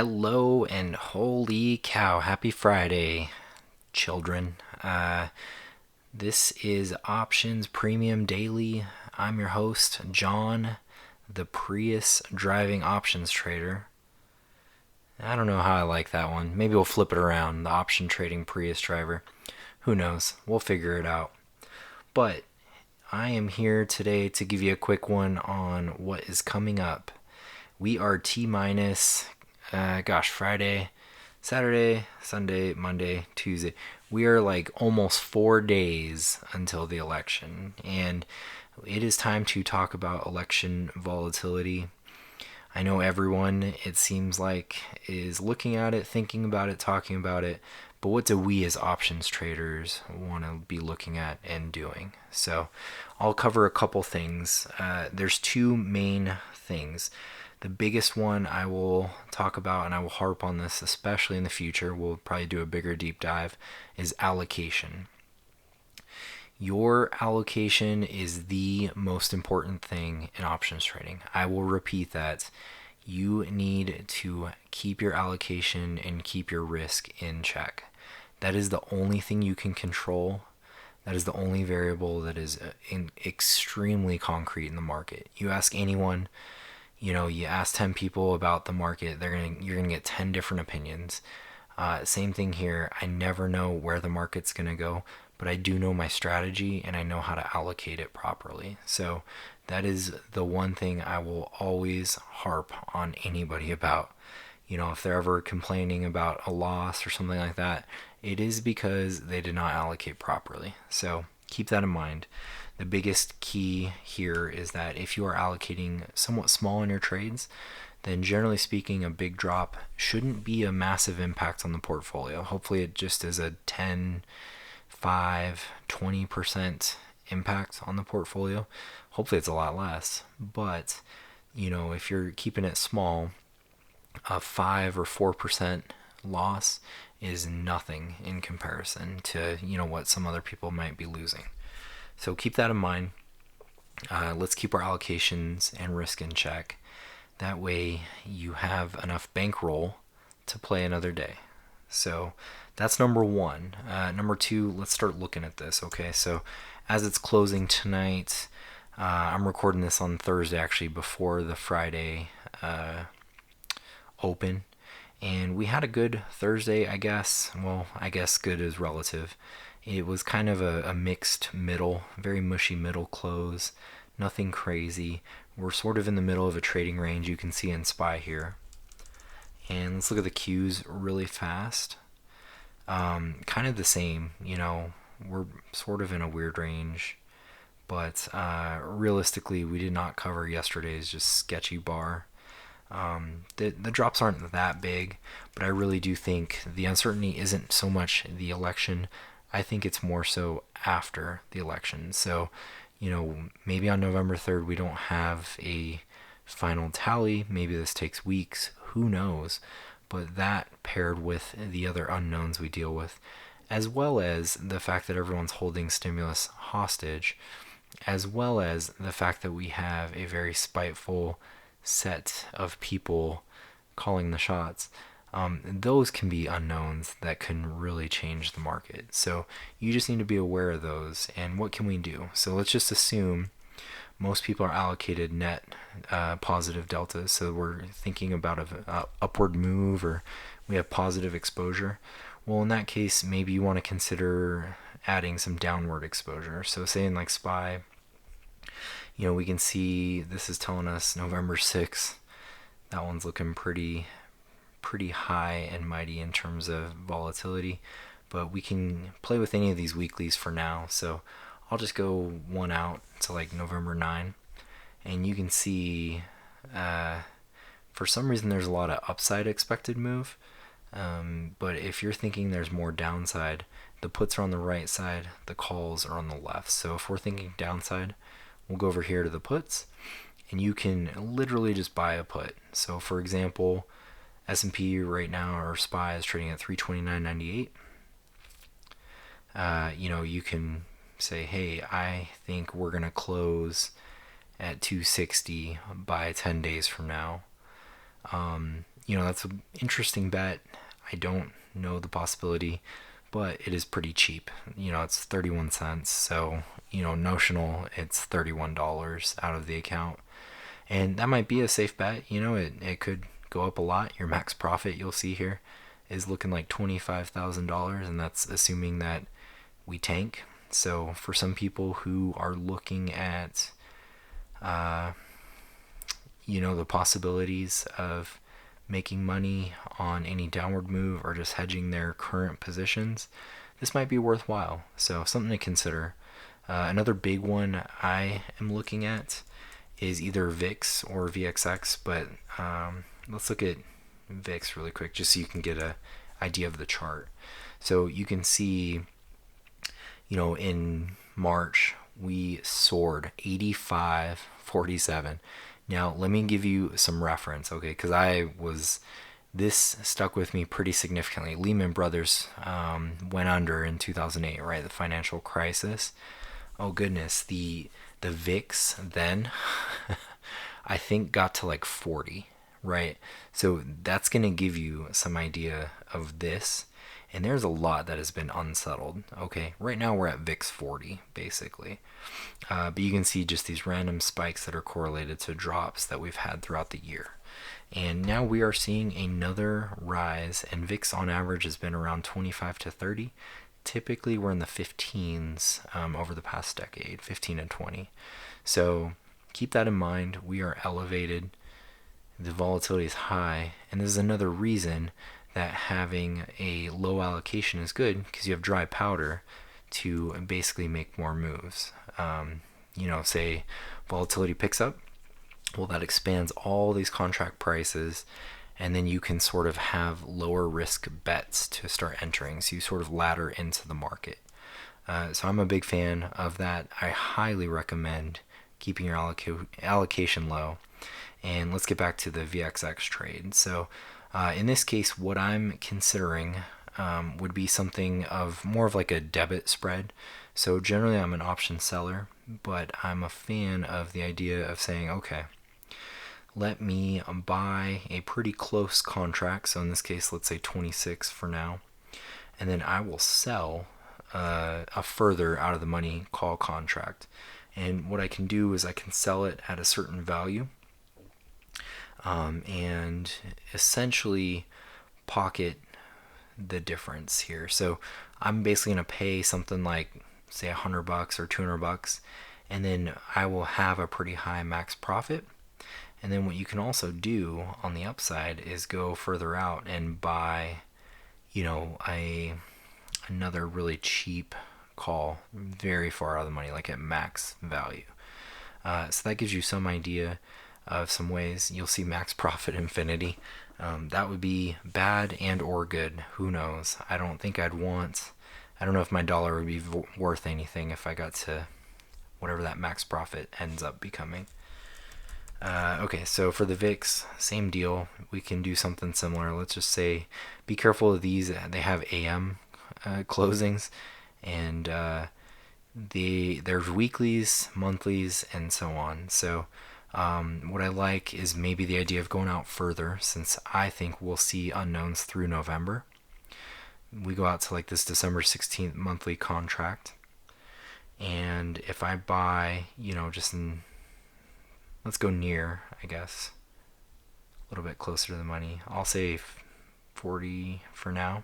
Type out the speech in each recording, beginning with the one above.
Hello and holy cow, happy Friday, children. This is Options Premium Daily. I'm your host, John, the Prius driving options trader. I don't know how I like that one. Maybe we'll flip it around, the option trading Prius driver. Who knows? We'll figure it out. But I am here today to give you a quick one on what is coming up. We are T minus, Friday, Saturday, Sunday, Monday, Tuesday. We are like almost 4 days until the election, and it is time to talk about election volatility. I know everyone, it seems like, is looking at it, thinking about it, talking about it, but what do we as options traders want to be looking at and doing? So I'll cover a couple things. There's two main things. The biggest one I will talk about, and I will harp on this especially in the future, we'll probably do a bigger deep dive, is allocation. Your allocation is the most important thing in options trading. I will repeat that. You need to keep your allocation and keep your risk in check. That is the only thing you can control. That is the only variable that is extremely concrete in the market. You ask anyone, you ask 10 people about the market, you're gonna get 10 different opinions. Same thing here. I never know where the market's gonna go, but I do know my strategy and I know how to allocate it properly. So that is the one thing I will always harp on anybody about. If they're ever complaining about a loss or something like that, it is because they did not allocate properly. So keep that in mind. The biggest key here is that if you are allocating somewhat small in your trades, then generally speaking, a big drop shouldn't be a massive impact on the portfolio. Hopefully it just is a 10, 5, 20% impact on the portfolio. Hopefully it's a lot less. But, if you're keeping it small, a 5 or 4% loss is nothing in comparison to, what some other people might be losing. So keep that in mind. Let's keep our allocations and risk in check. That way you have enough bankroll to play another day. So that's number one. Number two, let's start looking at this. Okay, so as it's closing tonight, I'm recording this on Thursday, actually, before the Friday open. And we had a good Thursday, I guess. Well, I guess good is relative. It was kind of a mixed middle, very mushy middle close. Nothing crazy. We're sort of in the middle of a trading range, you can see in SPY here. And let's look at the Qs really fast. Kind of the same, we're sort of in a weird range. But realistically, we did not cover yesterday's just sketchy bar. The drops aren't that big, but I really do think the uncertainty isn't so much the election. I think it's more so after the election. So, maybe on November 3rd we don't have a final tally. Maybe this takes weeks. Who knows? But that paired with the other unknowns we deal with, as well as the fact that everyone's holding stimulus hostage, as well as the fact that we have a very spiteful set of people calling the shots. Those can be unknowns that can really change the market. So you just need to be aware of those. And what can we do? So let's just assume most people are allocated net positive deltas. So we're thinking about a upward move, or we have positive exposure. Well, in that case, maybe you want to consider adding some downward exposure. So say in like SPY, we can see this is telling us November 6th. That one's looking pretty high and mighty in terms of volatility, but we can play with any of these weeklies for now. So I'll just go one out to like November 9, and you can see for some reason there's a lot of upside expected move, but if you're thinking there's more downside, the puts are on the right side, the calls are on the left. So if we're thinking downside, we'll go over here to the puts, and you can literally just buy a put. So for example, S&P right now, or SPY, is trading at 329.98. You can say, hey, I think we're going to close at 260 by 10 days from now. that's an interesting bet. I don't know the possibility, but it is pretty cheap. It's 31 cents. So, notional, it's $31 out of the account. And that might be a safe bet. It could go up a lot. Your max profit, you'll see here, is looking like $25,000, and that's assuming that we tank. So for some people who are looking at, the possibilities of making money on any downward move or just hedging their current positions, this might be worthwhile. So something to consider. Another big one I am looking at is either VIX or VXX, but let's look at VIX really quick just so you can get an idea of the chart. So you can see, in March we soared 85.47. Now let me give you some reference, okay? Because this stuck with me pretty significantly. Lehman Brothers went under in 2008, right? The financial crisis. Oh goodness, the VIX then I think got to like 40, right? So that's going to give you some idea of this. And there's a lot that has been unsettled. Okay, right now we're at VIX 40 basically. But you can see just these random spikes that are correlated to drops that we've had throughout the year. And now we are seeing another rise, and VIX on average has been around 25 to 30. Typically we're in the 15s over the past decade, 15 and 20. So keep that in mind. We are elevated. The volatility is high. And this is another reason that having a low allocation is good, because you have dry powder to basically make more moves. Say volatility picks up, well, that expands all these contract prices, and then you can sort of have lower risk bets to start entering. So you sort of ladder into the market. So I'm a big fan of that. I highly recommend keeping your allocation low. And let's get back to the VXX trade. So in this case, what I'm considering would be something of more of like a debit spread. So generally I'm an option seller, but I'm a fan of the idea of saying, okay, let me buy a pretty close contract. So in this case, let's say 26 for now. And then I will sell a further out of the money call contract. And what I can do is I can sell it at a certain value and essentially pocket the difference here. So I'm basically going to pay something like, say, $100 or $200, and then I will have a pretty high max profit. And then what you can also do on the upside is go further out and buy, another really cheap call very far out of the money, like at max value. So that gives you some idea of some ways. You'll see max profit infinity. That would be bad and or good. Who knows? I don't know if my dollar would be worth anything if I got to whatever that max profit ends up becoming. Okay, so for the VIX, same deal. We can do something similar. Let's just say, be careful of these. They have AM closings, and there's weeklies, monthlies, and so on. So what I like is maybe the idea of going out further, since I think we'll see unknowns through November. We go out to like this December 16th monthly contract, and if I buy, let's go near, I guess, a little bit closer to the money. I'll say 40 for now.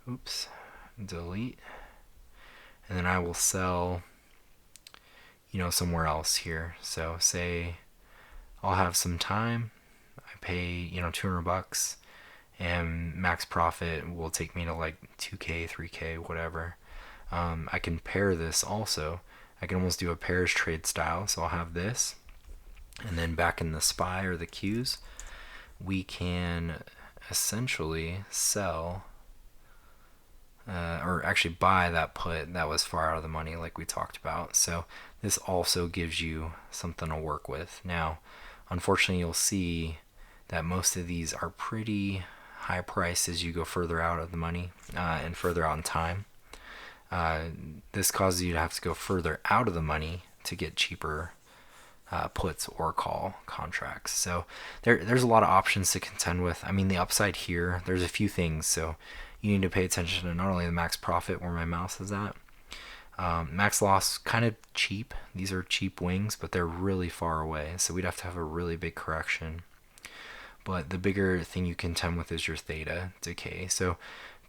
Oops, delete. And then I will sell, somewhere else here. So say I'll have some time. I pay, $200, and max profit will take me to like 2K, 3K, whatever. I can pair this also. I can almost do a pairs trade style. So I'll have this, and then back in the SPY or the Qs, we can essentially sell or actually buy that put that was far out of the money like we talked about. So this also gives you something to work with. Now, unfortunately, you'll see that most of these are pretty high priced as you go further out of the money and further out in time. This causes you to have to go further out of the money to get cheaper puts or call contracts. So there's a lot of options to contend with. I mean, the upside here, there's a few things. So you need to pay attention to not only the max profit, where my mouse is at, max loss, kind of cheap. These are cheap wings, but they're really far away. So we'd have to have a really big correction. But the bigger thing you contend with is your theta decay. So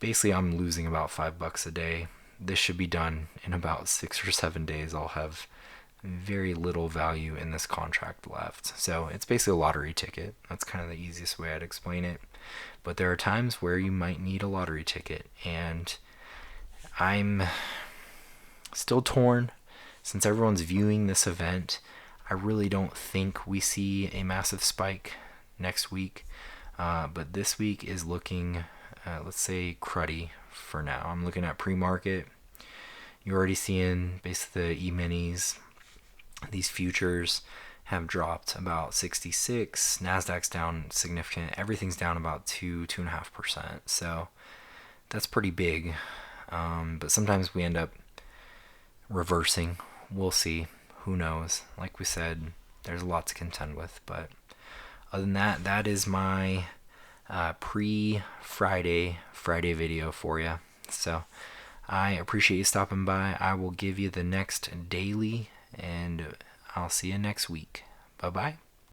basically, I'm losing about $5 a day. This should be done in about 6 or 7 days. I'll have very little value in this contract left. So it's basically a lottery ticket. That's kind of the easiest way I'd explain it. But there are times where you might need a lottery ticket, and I'm still torn. Since everyone's viewing this event, I really don't think we see a massive spike next week. But this week is looking, let's say, cruddy for now. I'm looking at pre-market. You're already seeing basically the E-minis. These futures have dropped about 66. Nasdaq's down significant. Everything's down about 2.5%. So that's pretty big. But sometimes we end up reversing. We'll see. Who knows? Like we said, there's a lot to contend with. But other than that, that is my pre-Friday video for you. So I appreciate you stopping by. I will give you the next daily, and I'll see you next week. Bye-bye.